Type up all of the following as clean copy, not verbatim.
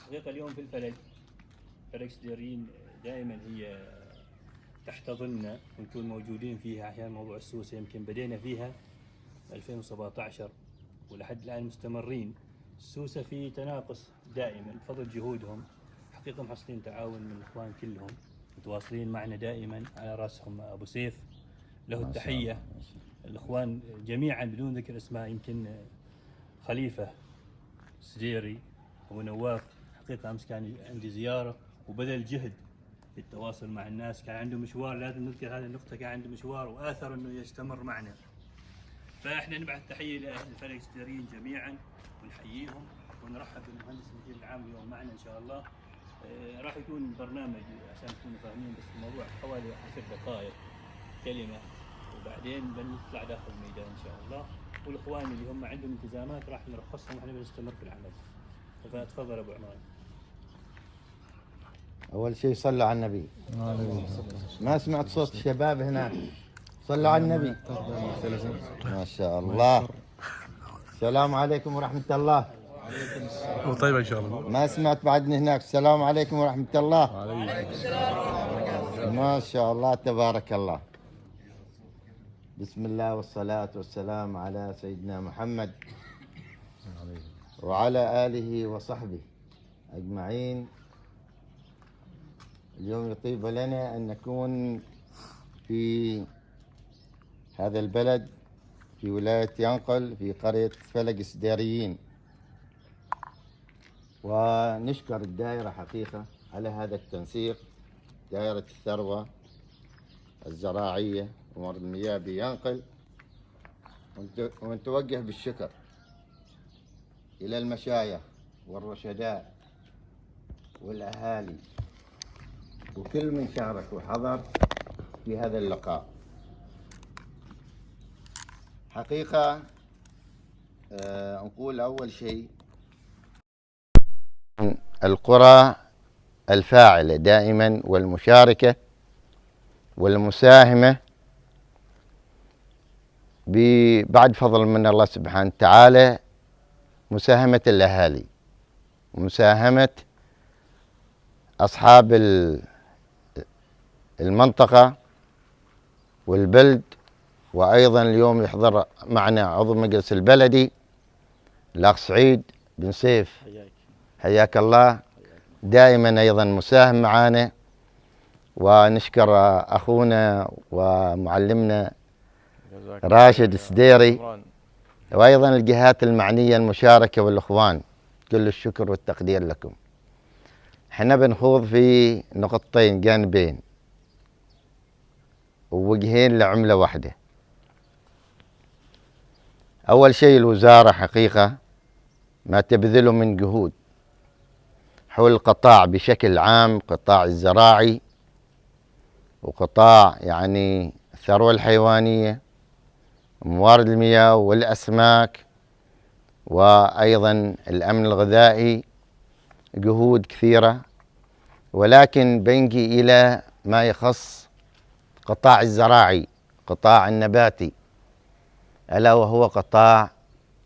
حقيقة اليوم في الفلك سديرين دائما هي تحتضننا ونكون موجودين فيها عشان موضوع السوسة. يمكن بدينا فيها 2017 ولحد الآن مستمرين. السوسة في تناقص دائما بفضل جهودهم، حقيقة محصلين تعاون من الإخوان كلهم متواصلين معنا دائما، على رأسهم أبو سيف له التحية. الإخوان جميعا بدون ذكر اسماء، يمكن خليفة سديري ونواف، حقيقة أمس كان عندي زيارة وبذل جهد في التواصل مع الناس، كان عنده مشوار، لازم نذكر هذه النقطة، كان عنده مشوار وآثر أنه يستمر معنا. فإحنا نبعث تحية لأهل الفلك سديرين جميعا ونحييهم ونرحب بالمهندس المدير العام اليوم معنا إن شاء الله. راح يكون برنامج عشان تكونوا فاهمين، بس الموضوع حوالي 10 دقائق كلمة وبعدين بنطلع داخل الميدان إن شاء الله. والإخوان اللي هم عندهم التزامات راح نرخصهم وإحنا بنستمر في العمل. فتفضل أبو عمران. أول شيء صلوا على النبي. ما سمعت صوت الشباب هناك؟ صلوا على النبي. ما شاء الله. السلام عليكم ورحمة الله. طيب إن شاء الله. ما سمعت بعدني هناك؟ السلام عليكم ورحمة الله. ما شاء الله تبارك الله. بسم الله والصلاة والسلام على سيدنا محمد وعلى آله وصحبه أجمعين. اليوم يطيب لنا أن نكون في هذا البلد في ولاية ينقل في قرية فلك سديريين، ونشكر الدائرة حقيقة على هذا التنسيق، دائرة الثروة الزراعية ومورد المياه بينقل. ونتوجه بالشكر إلى المشايخ والرشداء والأهالي وكل من شارك وحضر في هذا اللقاء. حقيقة نقول أول شيء القرى الفاعلة دائما والمشاركة والمساهمة بعد فضل من الله سبحانه وتعالى، مساهمة الأهالي ومساهمة أصحاب المنطقة والبلد. وأيضا اليوم يحضر معنا عضو مجلس البلدي الأخ سعيد بن سيف، حياك الله، دائما أيضا مساهم معنا. ونشكر أخونا ومعلمنا راشد السديري، وأيضا الجهات المعنية المشاركة والإخوان، كل الشكر والتقدير لكم. احنا بنخوض في نقطتين جانبين ووجهين لعملة واحدة. أول شيء الوزارة حقيقة ما تبذله من جهود حول القطاع بشكل عام، قطاع الزراعي وقطاع يعني الثروة الحيوانية، موارد المياه والأسماك، وأيضا الأمن الغذائي، جهود كثيرة. ولكن بنجي إلى ما يخص قطاع الزراعي، قطاع النباتي، ألا وهو قطاع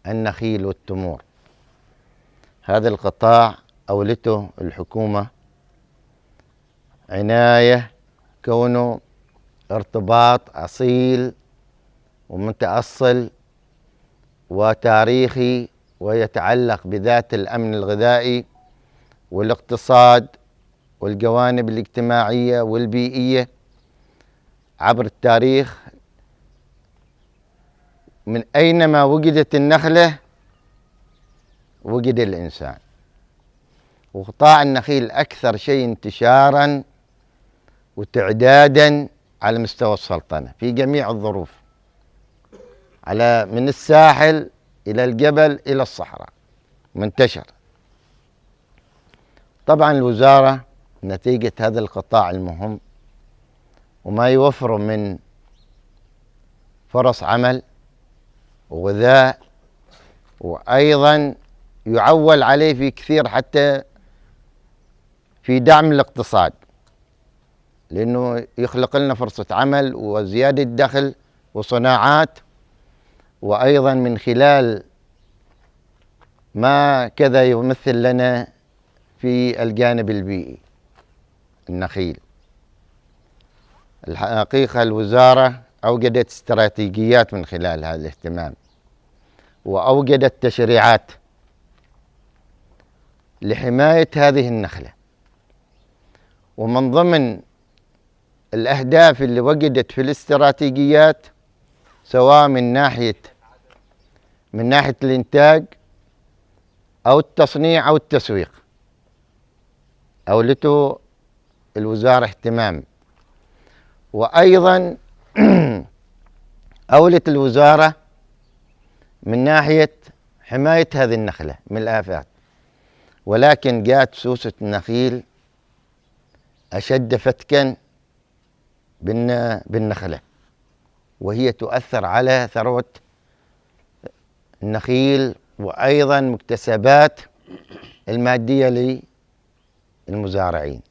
النخيل والتمور. هذا القطاع أولته الحكومة عناية، كونه ارتباط أصيل ومتأصل وتاريخي، ويتعلق بذات الأمن الغذائي والاقتصاد والجوانب الاجتماعية والبيئية عبر التاريخ. من أينما وجدت النخلة وجد الإنسان. وقطاع النخيل أكثر شيء انتشاراً وتعداداً على مستوى السلطنة في جميع الظروف، على من الساحل إلى الجبل إلى الصحراء منتشر. طبعاً الوزارة نتيجة هذا القطاع المهم وما يوفره من فرص عمل وغذاء، وأيضاً يعول عليه في كثير حتى في دعم الاقتصاد، لأنه يخلق لنا فرصة عمل وزيادة دخل وصناعات. وأيضا من خلال ما كذا يمثل لنا في الجانب البيئي النخيل. الحقيقة الوزارة أوجدت استراتيجيات من خلال هذا الاهتمام، وأوجدت تشريعات لحماية هذه النخلة. ومن ضمن الأهداف اللي وجدت في الاستراتيجيات، سواء من ناحية الإنتاج أو التصنيع أو التسويق، أولته الوزارة اهتمام. وأيضا أولت الوزارة من ناحية حماية هذه النخلة من الآفات، ولكن جاءت سوسة النخيل أشد فتكا بالنخلة، وهي تؤثر على ثروة النخيل وأيضا مكتسبات المادية للمزارعين.